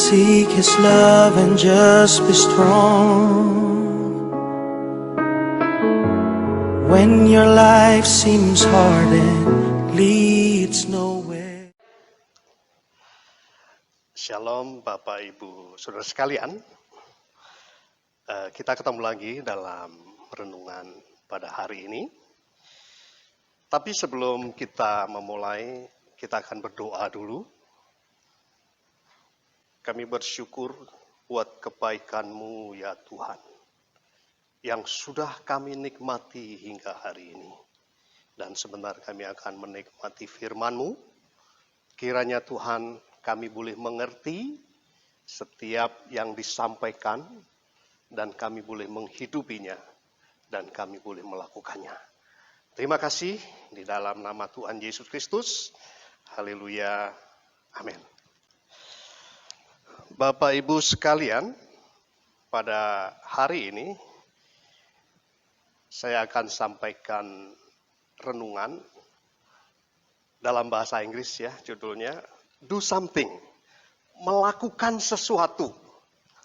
Seek His love and just be strong. When your life seems hard and leads nowhere. Shalom Bapak Ibu Saudara sekalian. Kita ketemu lagi dalam renungan pada hari ini. Tapi sebelum kita memulai, kita akan berdoa dulu. Kami bersyukur buat kebaikan-Mu ya Tuhan, yang sudah kami nikmati hingga hari ini. Dan sebentar kami akan menikmati firman-Mu. Kiranya Tuhan kami boleh mengerti setiap yang disampaikan, dan kami boleh menghidupinya, dan kami boleh melakukannya. Terima kasih di dalam nama Tuhan Yesus Kristus. Haleluya. Amin. Bapak Ibu sekalian, pada hari ini saya akan sampaikan renungan dalam bahasa Inggris ya, judulnya Do Something, melakukan sesuatu.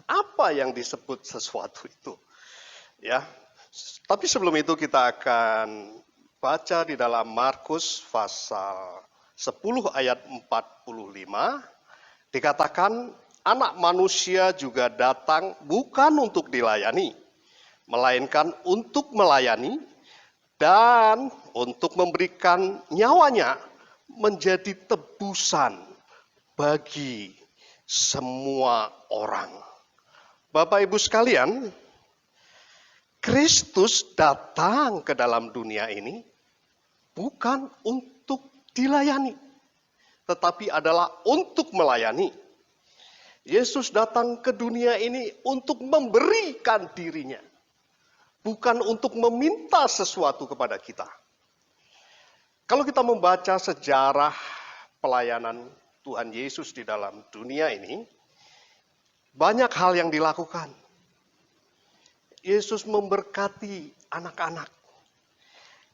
Apa yang disebut sesuatu itu? Ya. Tapi sebelum itu kita akan baca di dalam Markus pasal 10 ayat 45, dikatakan Anak manusia juga datang bukan untuk dilayani, melainkan untuk melayani dan untuk memberikan nyawanya menjadi tebusan bagi semua orang. Bapak Ibu sekalian, Kristus datang ke dalam dunia ini bukan untuk dilayani, tetapi adalah untuk melayani. Yesus datang ke dunia ini untuk memberikan dirinya, bukan untuk meminta sesuatu kepada kita. Kalau kita membaca sejarah pelayanan Tuhan Yesus di dalam dunia ini, banyak hal yang dilakukan. Yesus memberkati anak-anak.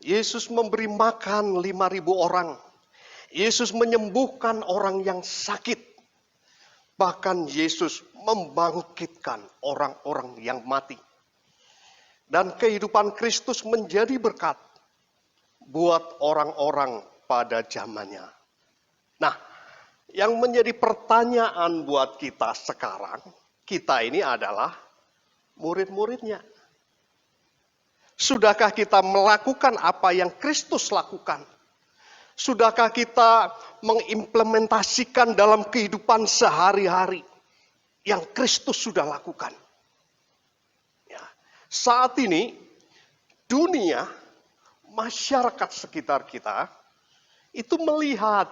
Yesus memberi makan 5.000 orang. Yesus menyembuhkan orang yang sakit. Bahkan Yesus membangkitkan orang-orang yang mati. Dan kehidupan Kristus menjadi berkat buat orang-orang pada zamannya. Nah, yang menjadi pertanyaan buat kita sekarang, kita ini adalah murid-muridnya. Sudahkah kita melakukan apa yang Kristus lakukan? Sudahkah kita mengimplementasikan dalam kehidupan sehari-hari yang Kristus sudah lakukan? Ya. Saat ini, dunia, masyarakat sekitar kita, itu melihat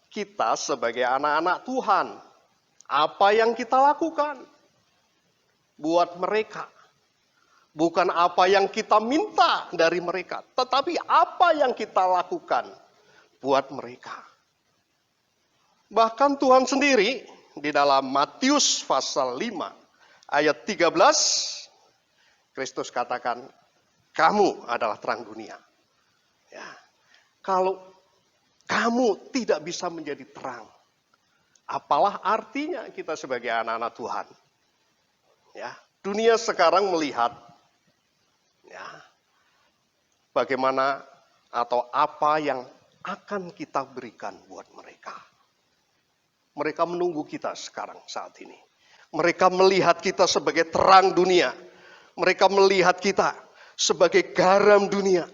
kita sebagai anak-anak Tuhan. Apa yang kita lakukan buat mereka. Bukan apa yang kita minta dari mereka, tetapi apa yang kita lakukan buat mereka. Bahkan Tuhan sendiri di dalam Matius pasal 5 ayat 13, Kristus katakan, kamu adalah terang dunia. Ya. Kalau kamu tidak bisa menjadi terang, apalah artinya kita sebagai anak-anak Tuhan? Ya. Dunia sekarang melihat ya, bagaimana atau apa yang akan kita berikan buat mereka. Mereka menunggu kita sekarang saat ini. Mereka melihat kita sebagai terang dunia. Mereka melihat kita sebagai garam dunia.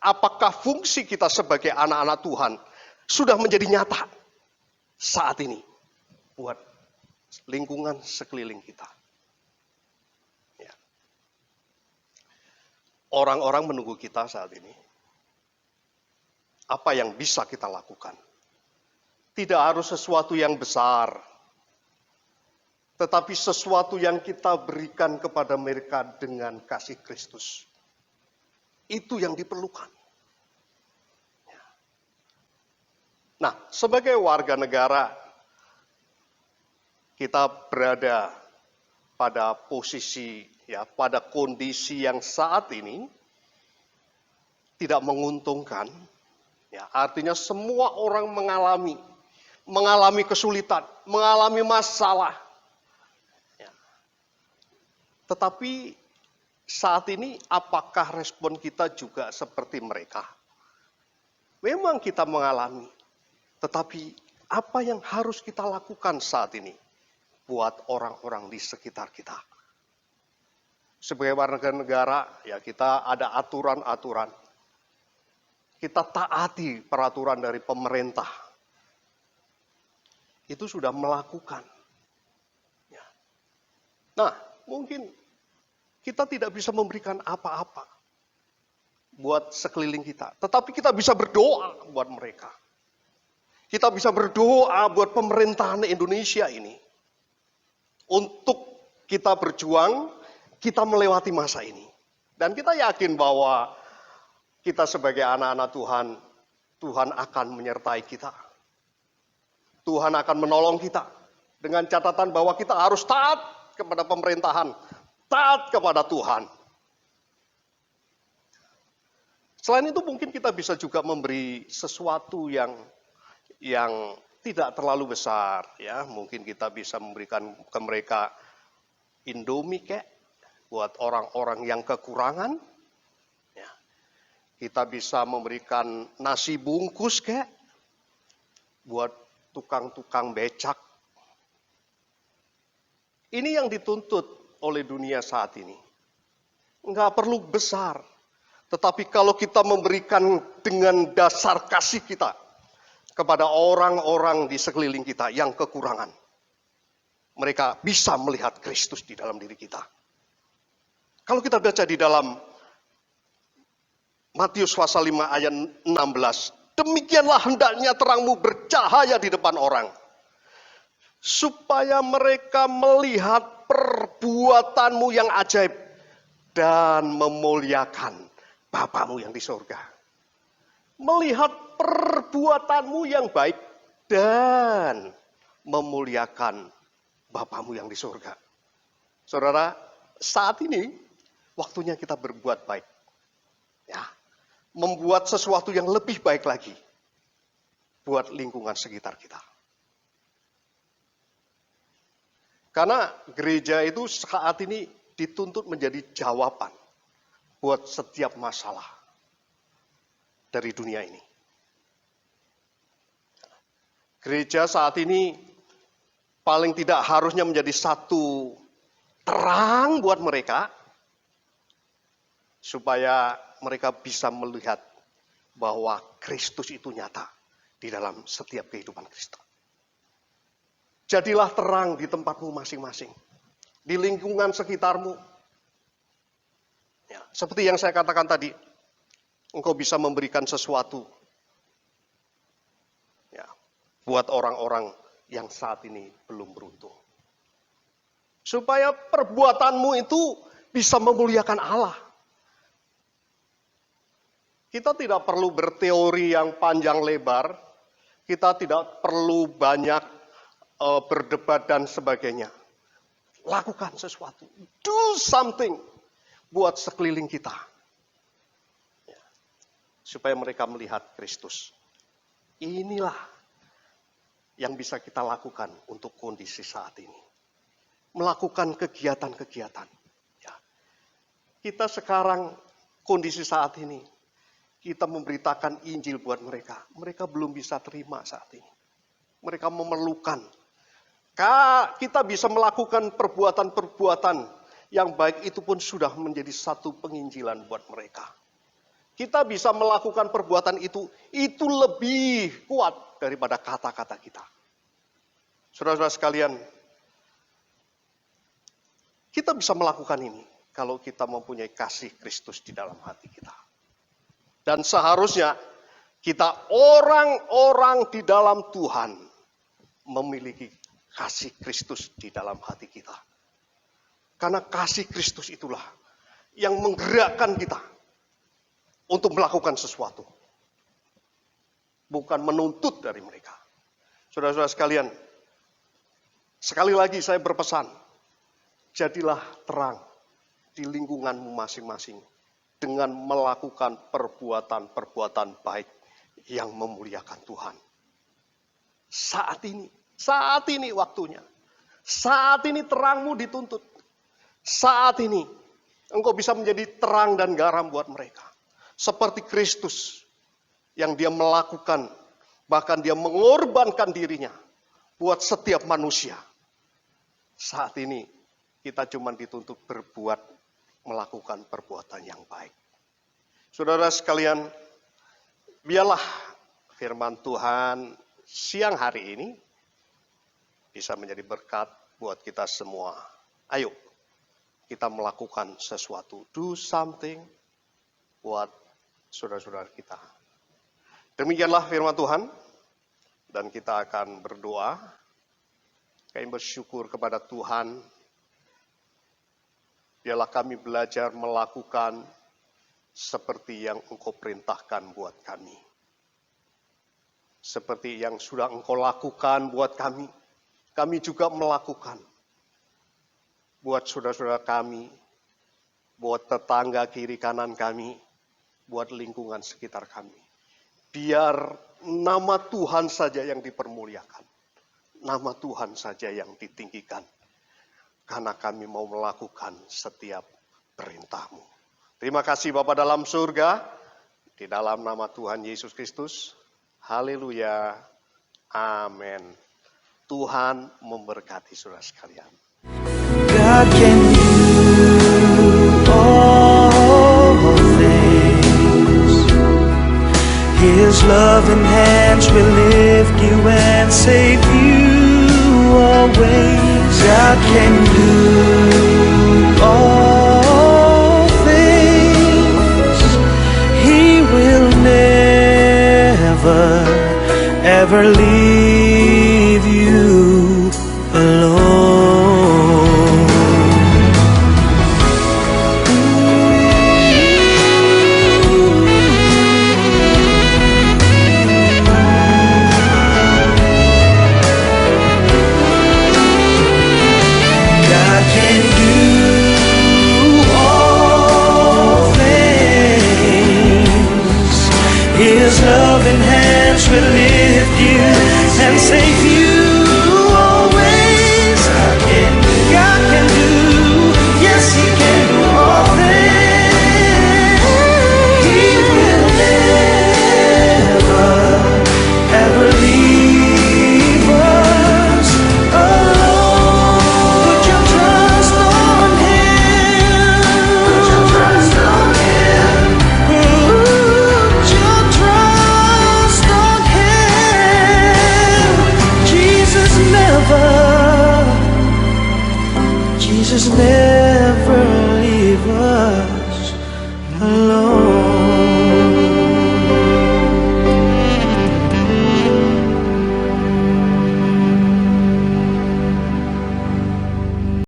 Apakah fungsi kita sebagai anak-anak Tuhan sudah menjadi nyata saat ini buat lingkungan sekeliling kita? Orang-orang menunggu kita saat ini. Apa yang bisa kita lakukan? Tidak harus sesuatu yang besar, tetapi sesuatu yang kita berikan kepada mereka dengan kasih Kristus. Itu yang diperlukan. Nah, sebagai warga negara, kita berada pada posisi ya, pada kondisi yang saat ini tidak menguntungkan. Ya, artinya semua orang mengalami mengalami kesulitan, mengalami masalah. Ya. Tetapi saat ini apakah respon kita juga seperti mereka? Memang kita mengalami, tetapi apa yang harus kita lakukan saat ini buat orang-orang di sekitar kita? Sebagai warga negara, ya kita ada aturan-aturan. Kita taati peraturan dari pemerintah. Itu sudah melakukan. Ya. Nah, mungkin kita tidak bisa memberikan apa-apa buat sekeliling kita. Tetapi kita bisa berdoa buat mereka. Kita bisa berdoa buat pemerintahan Indonesia ini. Untuk kita berjuang, kita melewati masa ini. Dan kita yakin bahwa kita sebagai anak-anak Tuhan, Tuhan akan menyertai kita. Tuhan akan menolong kita. Dengan catatan bahwa kita harus taat kepada pemerintahan. Taat kepada Tuhan. Selain itu mungkin kita bisa juga memberi sesuatu yang tidak terlalu besar. Ya, mungkin kita bisa memberikan ke mereka Indomie kek, buat orang-orang yang kekurangan. Ya. Kita bisa memberikan nasi bungkus kek, buat tukang-tukang becak. Ini yang dituntut oleh dunia saat ini. Enggak perlu besar. Tetapi kalau kita memberikan dengan dasar kasih kita kepada orang-orang di sekeliling kita yang kekurangan. Mereka bisa melihat Kristus di dalam diri kita. Kalau kita baca di dalam Matius pasal 5 ayat 16. Demikianlah hendaknya terangmu bercahaya di depan orang. Supaya mereka melihat perbuatanmu yang ajaib. Dan memuliakan Bapamu yang di surga. Melihat perbuatanmu yang baik. Dan memuliakan Bapamu yang di surga. Saudara, saat ini waktunya kita berbuat baik. Ya. Membuat sesuatu yang lebih baik lagi buat lingkungan sekitar kita. Karena gereja itu saat ini dituntut menjadi jawaban buat setiap masalah dari dunia ini. Gereja saat ini paling tidak harusnya menjadi satu terang buat mereka, supaya mereka bisa melihat bahwa Kristus itu nyata di dalam setiap kehidupan Kristen. Jadilah terang di tempatmu masing-masing, di lingkungan sekitarmu. Ya, seperti yang saya katakan tadi, engkau bisa memberikan sesuatu ya, buat orang-orang yang saat ini belum beruntung. Supaya perbuatanmu itu bisa memuliakan Allah. Kita tidak perlu berteori yang panjang lebar, kita tidak perlu banyak berdebat dan sebagainya. Lakukan sesuatu, do something buat sekeliling kita. Ya. Supaya mereka melihat Kristus. Inilah yang bisa kita lakukan untuk kondisi saat ini. Melakukan kegiatan-kegiatan. Ya. Kita sekarang kondisi saat ini, kita memberitakan Injil buat mereka. Mereka belum bisa terima saat ini. Mereka memerlukan. Kita bisa melakukan perbuatan-perbuatan yang baik, itu pun sudah menjadi satu penginjilan buat mereka. Kita bisa melakukan perbuatan itu lebih kuat daripada kata-kata kita. Saudara-saudara sekalian, kita bisa melakukan ini kalau kita mempunyai kasih Kristus di dalam hati kita. Dan seharusnya kita orang-orang di dalam Tuhan memiliki kasih Kristus di dalam hati kita. Karena kasih Kristus itulah yang menggerakkan kita untuk melakukan sesuatu. Bukan menuntut dari mereka. Saudara-saudara sekalian, sekali lagi saya berpesan, jadilah terang di lingkunganmu masing-masing dengan melakukan perbuatan-perbuatan baik yang memuliakan Tuhan. Saat ini waktunya. Saat ini terangmu dituntut. Saat ini engkau bisa menjadi terang dan garam buat mereka. Seperti Kristus yang dia melakukan, bahkan dia mengorbankan dirinya buat setiap manusia. Saat ini kita cuma dituntut melakukan perbuatan yang baik. Saudara sekalian, biarlah firman Tuhan siang hari ini bisa menjadi berkat buat kita semua. Ayo, kita melakukan sesuatu. Do something buat saudara-saudara kita. Demikianlah firman Tuhan. Dan kita akan berdoa. Kami bersyukur kepada Tuhan. Biarlah kami belajar melakukan seperti yang Engkau perintahkan buat kami. Seperti yang sudah Engkau lakukan buat kami. Kami juga melakukan buat saudara-saudara kami, buat tetangga kiri kanan kami, buat lingkungan sekitar kami. Biar nama Tuhan saja yang dipermuliakan. Nama Tuhan saja yang ditinggikan. Karena kami mau melakukan setiap perintah-Mu. Terima kasih Bapa dalam surga. Di dalam nama Tuhan Yesus Kristus. Haleluya. Amin. Tuhan memberkati saudara sekalian. God can do all things. His loving hands will lift you and save you always. God can do all things. He will never ever leave you alone. God can do all things. His loving hands will lift you and save you always. God can do, yes, He can do all things. He will never, ever leave us alone. Put your trust on Him. Put your trust on Him. Put your trust on Him. Jesus never